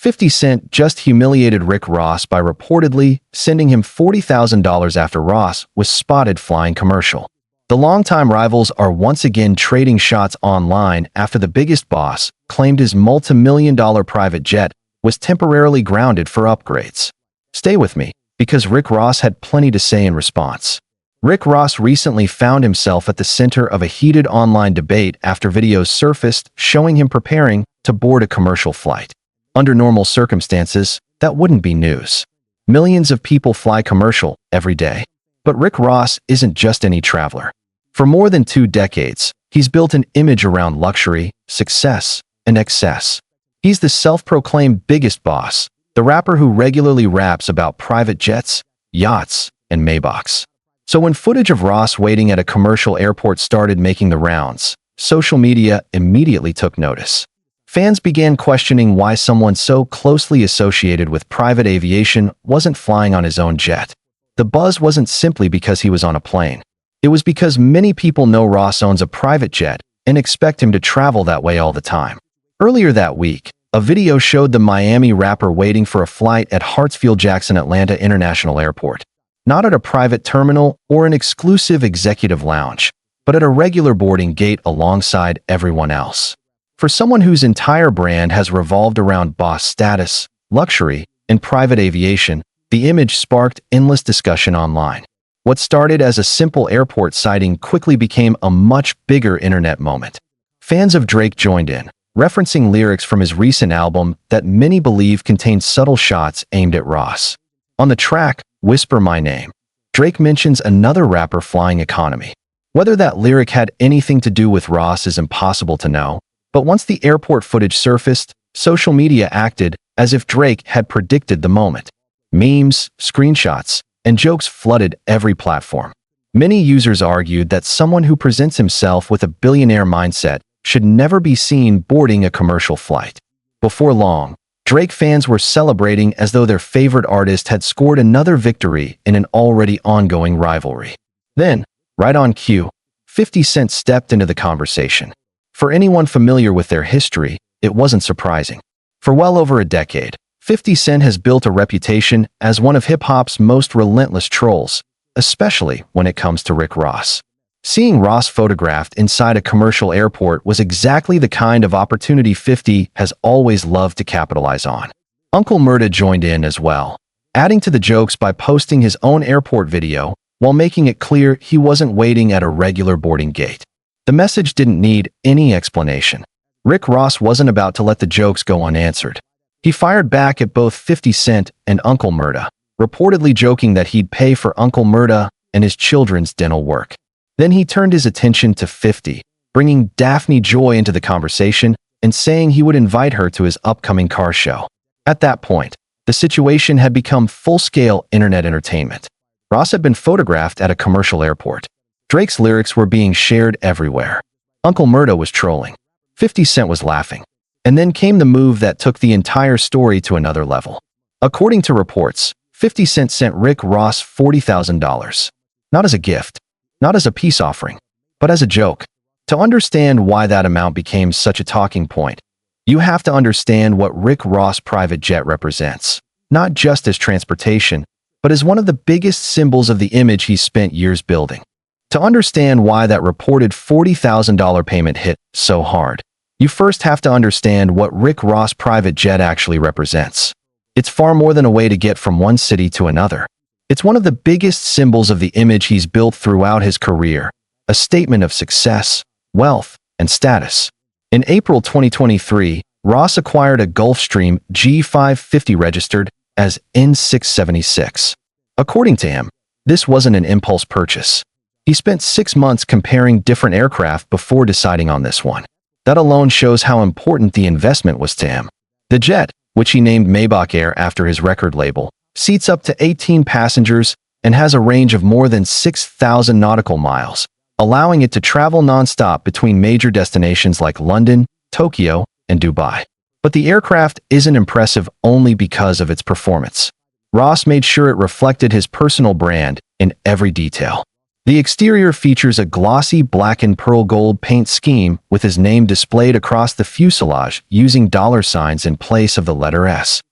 50 Cent just humiliated Rick Ross by reportedly sending him $40,000 after Ross was spotted flying commercial. The longtime rivals are once again trading shots online after the biggest boss claimed his multi-million-dollar private jet was temporarily grounded for upgrades. Stay with me, because Rick Ross had plenty to say in response. Rick Ross recently found himself at the center of a heated online debate after videos surfaced showing him preparing to board a commercial flight. Under normal circumstances, that wouldn't be news. Millions of people fly commercial every day. But Rick Ross isn't just any traveler. For more than 2 decades, he's built an image around luxury, success, and excess. He's the self-proclaimed biggest boss, the rapper who regularly raps about private jets, yachts, and Maybachs. So when footage of Ross waiting at a commercial airport started making the rounds, social media immediately took notice. Fans began questioning why someone so closely associated with private aviation wasn't flying on his own jet. The buzz wasn't simply because he was on a plane. It was because many people know Ross owns a private jet and expect him to travel that way all the time. Earlier that week, a video showed the Miami rapper waiting for a flight at Hartsfield-Jackson Atlanta International Airport. Not at a private terminal or an exclusive executive lounge, but at a regular boarding gate alongside everyone else. For someone whose entire brand has revolved around boss status, luxury, and private aviation, the image sparked endless discussion online. What started as a simple airport sighting quickly became a much bigger internet moment. Fans of Drake joined in, referencing lyrics from his recent album that many believe contained subtle shots aimed at Ross. On the track, Whisper My Name, Drake mentions another rapper flying economy. Whether that lyric had anything to do with Ross is impossible to know, but once the airport footage surfaced, social media acted as if Drake had predicted the moment. Memes, screenshots, and jokes flooded every platform. Many users argued that someone who presents himself with a billionaire mindset should never be seen boarding a commercial flight. Before long, Drake fans were celebrating as though their favorite artist had scored another victory in an already ongoing rivalry. Then, right on cue, 50 Cent stepped into the conversation. For anyone familiar with their history, it wasn't surprising. For well over a decade, 50 Cent has built a reputation as one of hip-hop's most relentless trolls, especially when it comes to Rick Ross. Seeing Ross photographed inside a commercial airport was exactly the kind of opportunity 50 has always loved to capitalize on. Uncle Murda joined in as well, adding to the jokes by posting his own airport video while making it clear he wasn't waiting at a regular boarding gate. The message didn't need any explanation. Rick Ross wasn't about to let the jokes go unanswered. He fired back at both 50 Cent and Uncle Murda, reportedly joking that he'd pay for Uncle Murda and his children's dental work. Then he turned his attention to 50, bringing Daphne Joy into the conversation and saying he would invite her to his upcoming car show. At that point, the situation had become full-scale internet entertainment. Ross had been photographed at a commercial airport. Drake's lyrics were being shared everywhere. Uncle Murda was trolling. 50 Cent was laughing. And then came the move that took the entire story to another level. According to reports, 50 Cent sent Rick Ross $40,000. Not as a gift, not as a peace offering, but as a joke. To understand why that amount became such a talking point, you have to understand what Rick Ross' private jet represents, not just as transportation, but as one of the biggest symbols of the image he spent years building. To understand why that reported $40,000 payment hit so hard, you first have to understand what Rick Ross' private jet actually represents. It's far more than a way to get from one city to another. It's one of the biggest symbols of the image he's built throughout his career, a statement of success, wealth, and status. In April 2023, Ross acquired a Gulfstream G550 registered as N676. According to him, this wasn't an impulse purchase. He spent 6 months comparing different aircraft before deciding on this one. That alone shows how important the investment was to him. The jet, which he named Maybach Air after his record label, seats up to 18 passengers and has a range of more than 6,000 nautical miles, allowing it to travel nonstop between major destinations like London, Tokyo, and Dubai. But the aircraft isn't impressive only because of its performance. Ross made sure it reflected his personal brand in every detail. The exterior features a glossy black and pearl gold paint scheme with his name displayed across the fuselage using dollar signs in place of the letter S.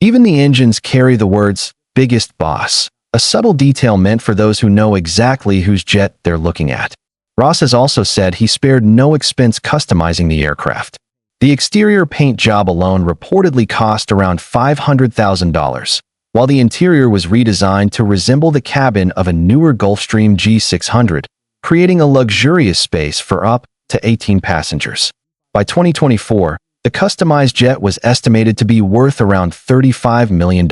Even the engines carry the words, "Biggest Boss," a subtle detail meant for those who know exactly whose jet they're looking at. Ross has also said he spared no expense customizing the aircraft. The exterior paint job alone reportedly cost around $500,000, while the interior was redesigned to resemble the cabin of a newer Gulfstream G600, creating a luxurious space for up to 18 passengers. By 2024, the customized jet was estimated to be worth around $35 million.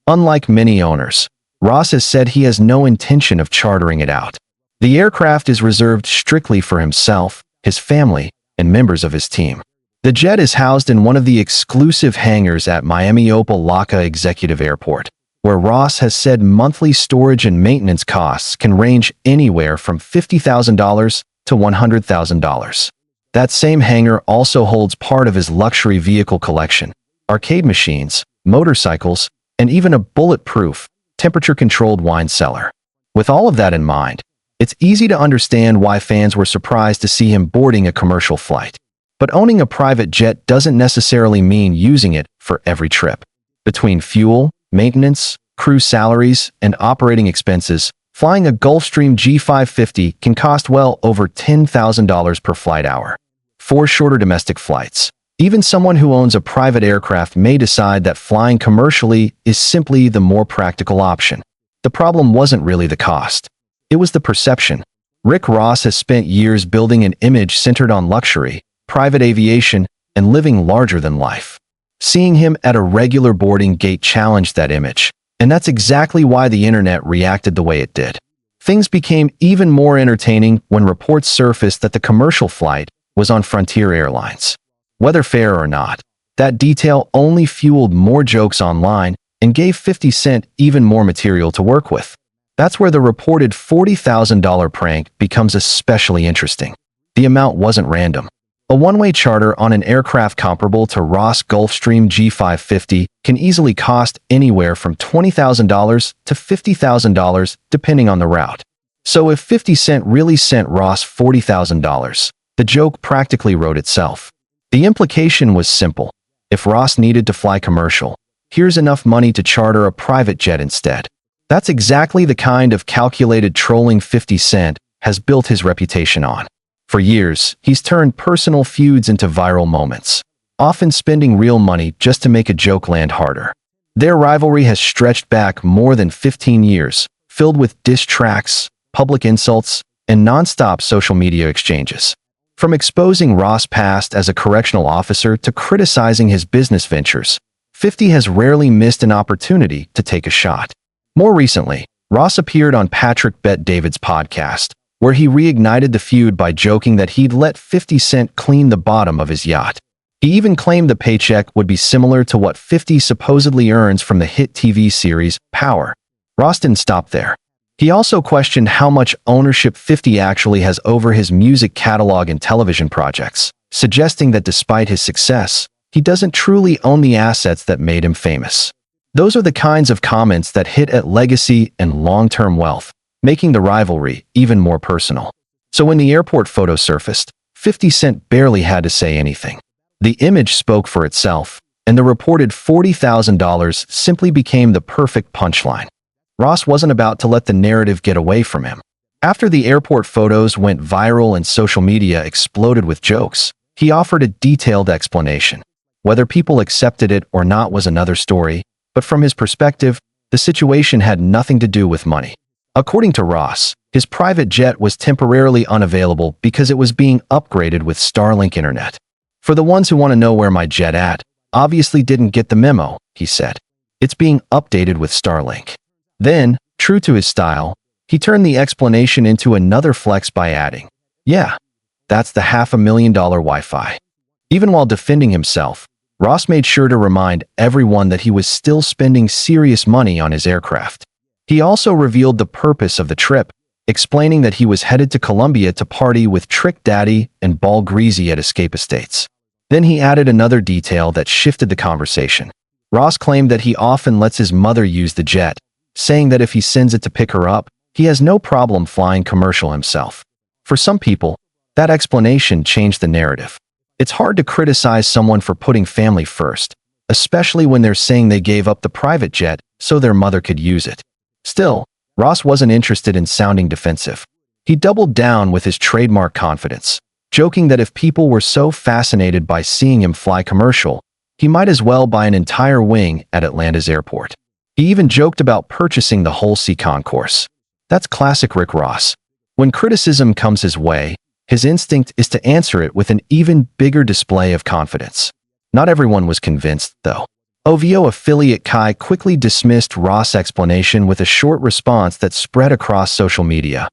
Unlike many owners, Ross has said he has no intention of chartering it out. The aircraft is reserved strictly for himself, his family, and members of his team. The jet is housed in one of the exclusive hangars at Miami Opa-locka Executive Airport, where Ross has said monthly storage and maintenance costs can range anywhere from $50,000 to $100,000. That same hangar also holds part of his luxury vehicle collection, arcade machines, motorcycles, and even a bulletproof, temperature-controlled wine cellar. With all of that in mind, it's easy to understand why fans were surprised to see him boarding a commercial flight. But owning a private jet doesn't necessarily mean using it for every trip. Between fuel, maintenance, crew salaries, and operating expenses, flying a Gulfstream G550 can cost well over $10,000 per flight hour. For shorter domestic flights, even someone who owns a private aircraft may decide that flying commercially is simply the more practical option. The problem wasn't really the cost. It was the perception. Rick Ross has spent years building an image centered on luxury, private aviation, and living larger than life. Seeing him at a regular boarding gate challenged that image, and that's exactly why the internet reacted the way it did. Things became even more entertaining when reports surfaced that the commercial flight was on Frontier Airlines. Whether fair or not, that detail only fueled more jokes online and gave 50 Cent even more material to work with. That's where the reported $40,000 prank becomes especially interesting. The amount wasn't random. A one-way charter on an aircraft comparable to Ross Gulfstream G550 can easily cost anywhere from $20,000 to $50,000 depending on the route. So if 50 Cent really sent Ross $40,000, the joke practically wrote itself. The implication was simple. If Ross needed to fly commercial, here's enough money to charter a private jet instead. That's exactly the kind of calculated trolling 50 Cent has built his reputation on. For years, he's turned personal feuds into viral moments, often spending real money just to make a joke land harder. Their rivalry has stretched back more than 15 years, filled with diss tracks, public insults, and non-stop social media exchanges. From exposing Ross' past as a correctional officer to criticizing his business ventures, 50 has rarely missed an opportunity to take a shot. More recently, Ross appeared on Patrick Bet-David's podcast, where he reignited the feud by joking that he'd let 50 Cent clean the bottom of his yacht. He even claimed the paycheck would be similar to what 50 supposedly earns from the hit TV series Power. Ross didn't stop there. He also questioned how much ownership 50 actually has over his music catalog and television projects, suggesting that despite his success, he doesn't truly own the assets that made him famous. Those are the kinds of comments that hit at legacy and long-term wealth, making the rivalry even more personal. So when the airport photo surfaced, 50 Cent barely had to say anything. The image spoke for itself, and the reported $40,000 simply became the perfect punchline. Ross wasn't about to let the narrative get away from him. After the airport photos went viral and social media exploded with jokes, he offered a detailed explanation. Whether people accepted it or not was another story, but from his perspective, the situation had nothing to do with money. According to Ross, his private jet was temporarily unavailable because it was being upgraded with Starlink internet. For the ones who want to know where my jet at, obviously didn't get the memo, he said. It's being updated with Starlink. Then, true to his style, he turned the explanation into another flex by adding, "Yeah, that's the $500,000 Wi-Fi." Even while defending himself, Ross made sure to remind everyone that he was still spending serious money on his aircraft. He also revealed the purpose of the trip, explaining that he was headed to Colombia to party with Trick Daddy and Ball Greasy at Escape Estates. Then he added another detail that shifted the conversation. Ross claimed that he often lets his mother use the jet, saying that if he sends it to pick her up, He has no problem flying commercial himself. For some people, that explanation changed the narrative. It's hard to criticize someone for putting family first, especially when they're saying they gave up the private jet so their mother could use it. Still, Ross wasn't interested in sounding defensive. He doubled down with his trademark confidence, joking that if people were so fascinated by seeing him fly commercial, he might as well buy an entire wing at Atlanta's airport. He even joked about purchasing the whole C concourse. That's classic Rick Ross. When criticism comes his way, his instinct is to answer it with an even bigger display of confidence. Not everyone was convinced, though. OVO affiliate Kai quickly dismissed Ross' explanation with a short response that spread across social media.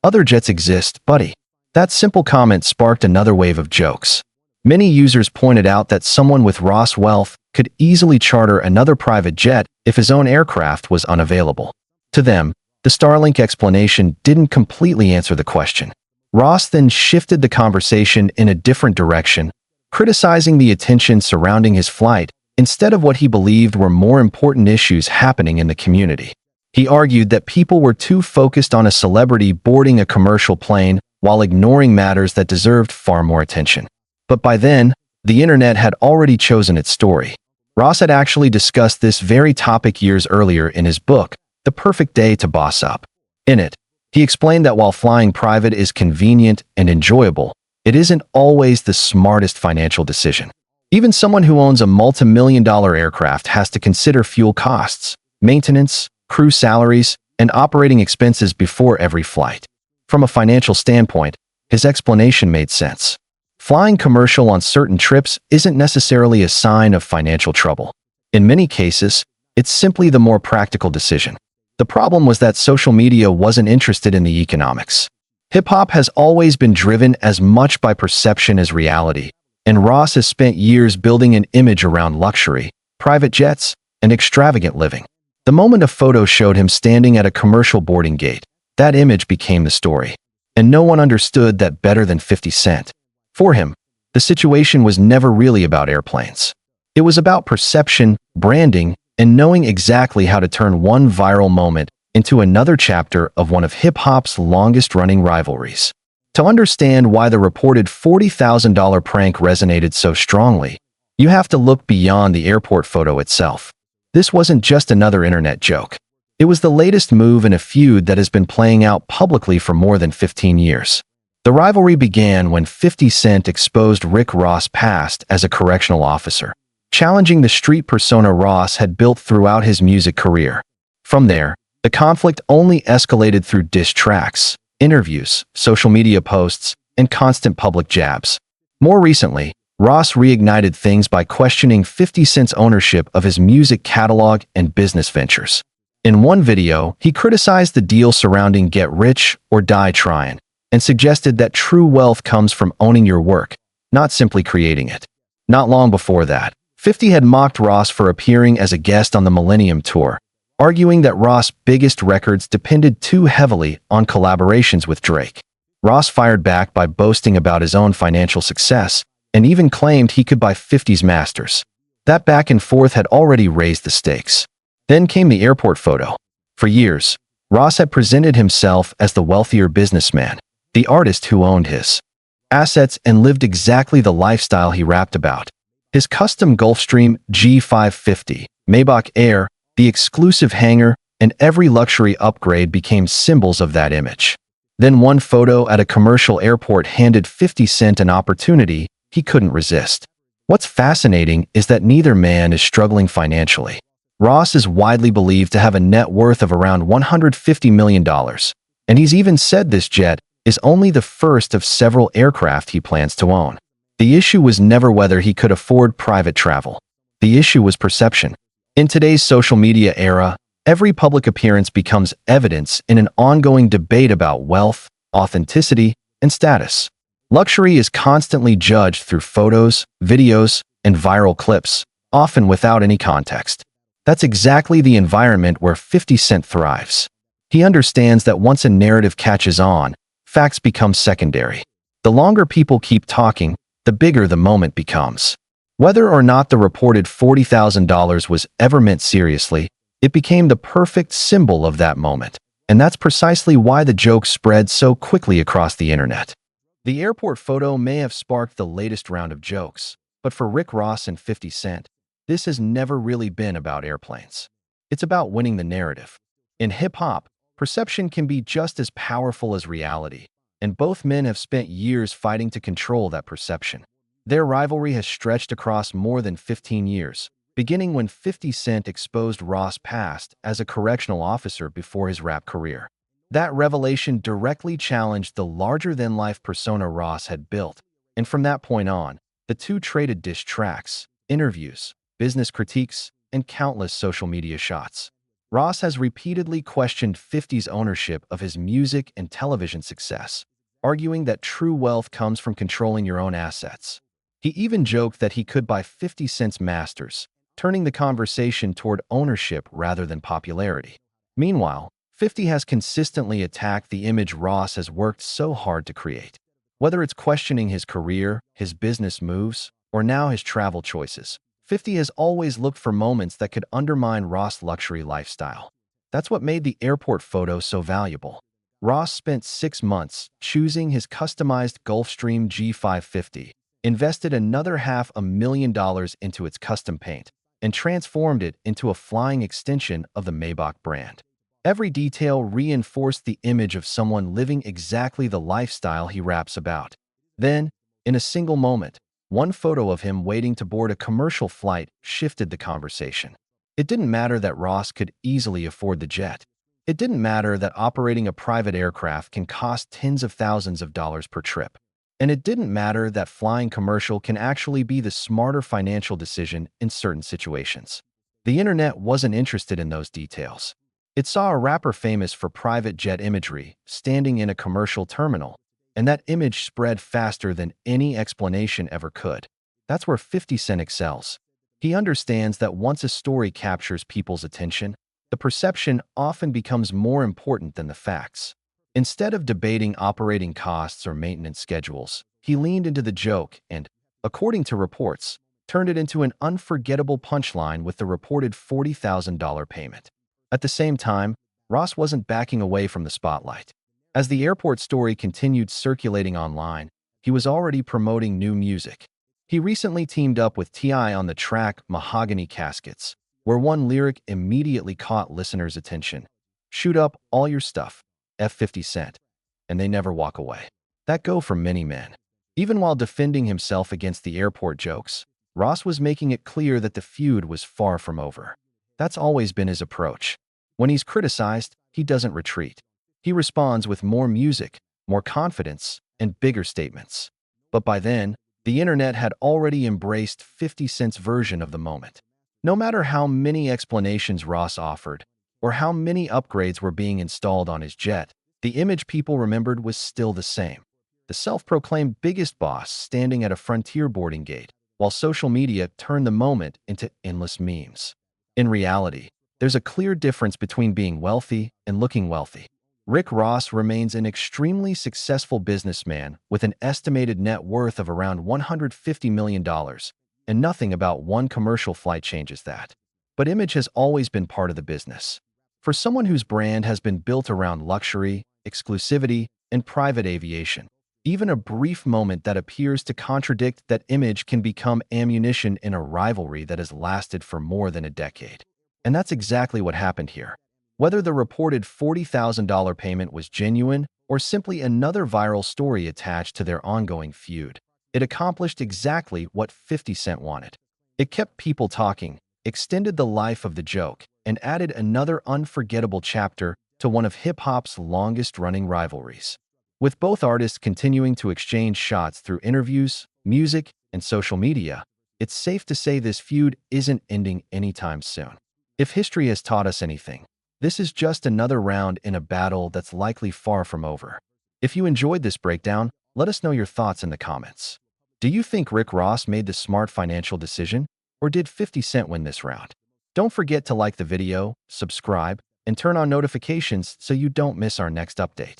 "Other jets exist, buddy." That simple comment sparked another wave of jokes. Many users pointed out that someone with Ross' wealth could easily charter another private jet if his own aircraft was unavailable. To them, the Starlink explanation didn't completely answer the question. Ross then shifted the conversation in a different direction, criticizing the attention surrounding his flight instead of what he believed were more important issues happening in the community. He argued that people were too focused on a celebrity boarding a commercial plane while ignoring matters that deserved far more attention. But by then, the internet had already chosen its story. Ross had actually discussed this very topic years earlier in his book, The Perfect Day to Boss Up. In it, he explained that while flying private is convenient and enjoyable, it isn't always the smartest financial decision. Even someone who owns a multi-million-dollar aircraft has to consider fuel costs, maintenance, crew salaries, and operating expenses before every flight. From a financial standpoint, his explanation made sense. Flying commercial on certain trips isn't necessarily a sign of financial trouble. In many cases, it's simply the more practical decision. The problem was that social media wasn't interested in the economics. Hip-hop has always been driven as much by perception as reality, and Ross has spent years building an image around luxury, private jets, and extravagant living. The moment a photo showed him standing at a commercial boarding gate, that image became the story. And no one understood that better than 50 Cent. For him, the situation was never really about airplanes. It was about perception, branding, and knowing exactly how to turn one viral moment into another chapter of one of hip-hop's longest-running rivalries. To understand why the reported $40,000 prank resonated so strongly, you have to look beyond the airport photo itself. This wasn't just another internet joke. It was the latest move in a feud that has been playing out publicly for more than 15 years. The rivalry began when 50 Cent exposed Rick Ross' past as a correctional officer, challenging the street persona Ross had built throughout his music career. From there, the conflict only escalated through diss tracks, interviews, social media posts, and constant public jabs. More recently, Ross reignited things by questioning 50 Cent's ownership of his music catalog and business ventures. In one video, he criticized the deal surrounding Get Rich or Die Tryin', and suggested that true wealth comes from owning your work, not simply creating it. Not long before that, 50 had mocked Ross for appearing as a guest on the Millennium Tour, arguing that Ross' biggest records depended too heavily on collaborations with Drake. Ross fired back by boasting about his own financial success and even claimed he could buy 50's masters. That back and forth had already raised the stakes. Then came the airport photo. For years, Ross had presented himself as the wealthier businessman, the artist who owned his assets and lived exactly the lifestyle he rapped about. His custom Gulfstream G550, Maybach Air, the exclusive hangar, and every luxury upgrade became symbols of that image. Then one photo at a commercial airport handed 50 Cent an opportunity he couldn't resist. What's fascinating is that neither man is struggling financially. Ross is widely believed to have a net worth of around $150 million, and he's even said this jet is only the first of several aircraft he plans to own. The issue was never whether he could afford private travel. The issue was perception. In today's social media era, every public appearance becomes evidence in an ongoing debate about wealth, authenticity, and status. Luxury is constantly judged through photos, videos, and viral clips, often without any context. That's exactly the environment where 50 Cent thrives. He understands that once a narrative catches on, facts become secondary. The longer people keep talking, the bigger the moment becomes. Whether or not the reported $40,000 was ever meant seriously, it became the perfect symbol of that moment. And that's precisely why the joke spread so quickly across the internet. The airport photo may have sparked the latest round of jokes, but for Rick Ross and 50 Cent, this has never really been about airplanes. It's about winning the narrative. In hip-hop, perception can be just as powerful as reality, and both men have spent years fighting to control that perception. Their rivalry has stretched across more than 15 years, beginning when 50 Cent exposed Ross' past as a correctional officer before his rap career. That revelation directly challenged the larger-than-life persona Ross had built, and from that point on, the two traded diss tracks, interviews, business critiques, and countless social media shots. Ross has repeatedly questioned 50's ownership of his music and television success, arguing that true wealth comes from controlling your own assets. He even joked that he could buy 50 Cent's masters, turning the conversation toward ownership rather than popularity. Meanwhile, 50 has consistently attacked the image Ross has worked so hard to create. Whether it's questioning his career, his business moves, or now his travel choices, 50 has always looked for moments that could undermine Ross' luxury lifestyle. That's what made the airport photo so valuable. Ross spent 6 months choosing his customized Gulfstream G550, invested another $500,000 into its custom paint, and transformed it into a flying extension of the Maybach brand. Every detail reinforced the image of someone living exactly the lifestyle he raps about. Then, in a single moment, one photo of him waiting to board a commercial flight shifted the conversation. It didn't matter that Ross could easily afford the jet. It didn't matter that operating a private aircraft can cost tens of thousands of dollars per trip. And it didn't matter that flying commercial can actually be the smarter financial decision in certain situations. The internet wasn't interested in those details. It saw a rapper famous for private jet imagery standing in a commercial terminal, and that image spread faster than any explanation ever could. That's where 50 Cent excels. He understands that once a story captures people's attention, the perception often becomes more important than the facts. Instead of debating operating costs or maintenance schedules, he leaned into the joke and, according to reports, turned it into an unforgettable punchline with the reported $40,000 payment. At the same time, Ross wasn't backing away from the spotlight. As the airport story continued circulating online, he was already promoting new music. He recently teamed up with T.I. on the track Mahogany Caskets, where one lyric immediately caught listeners' attention. "Shoot up all your stuff, F 50 Cent, and they never walk away." That go from many men. Even while defending himself against the airport jokes, Ross was making it clear that the feud was far from over. That's always been his approach. When he's criticized, he doesn't retreat. He responds with more music, more confidence, and bigger statements. But by then, the internet had already embraced 50 Cent's version of the moment. No matter how many explanations Ross offered, or how many upgrades were being installed on his jet, the image people remembered was still the same. The self-proclaimed biggest boss standing at a Frontier boarding gate, while social media turned the moment into endless memes. In reality, there's a clear difference between being wealthy and looking wealthy. Rick Ross remains an extremely successful businessman with an estimated net worth of around $150 million, and nothing about one commercial flight changes that. But image has always been part of the business. For someone whose brand has been built around luxury, exclusivity, and private aviation, even a brief moment that appears to contradict that image can become ammunition in a rivalry that has lasted for more than a decade. And that's exactly what happened here. Whether the reported $40,000 payment was genuine or simply another viral story attached to their ongoing feud, it accomplished exactly what 50 Cent wanted. It kept people talking, extended the life of the joke, and added another unforgettable chapter to one of hip-hop's longest-running rivalries. With both artists continuing to exchange shots through interviews, music, and social media, it's safe to say this feud isn't ending anytime soon. If history has taught us anything, this is just another round in a battle that's likely far from over. If you enjoyed this breakdown, let us know your thoughts in the comments. Do you think Rick Ross made the smart financial decision, or did 50 Cent win this round? Don't forget to like the video, subscribe, and turn on notifications so you don't miss our next update.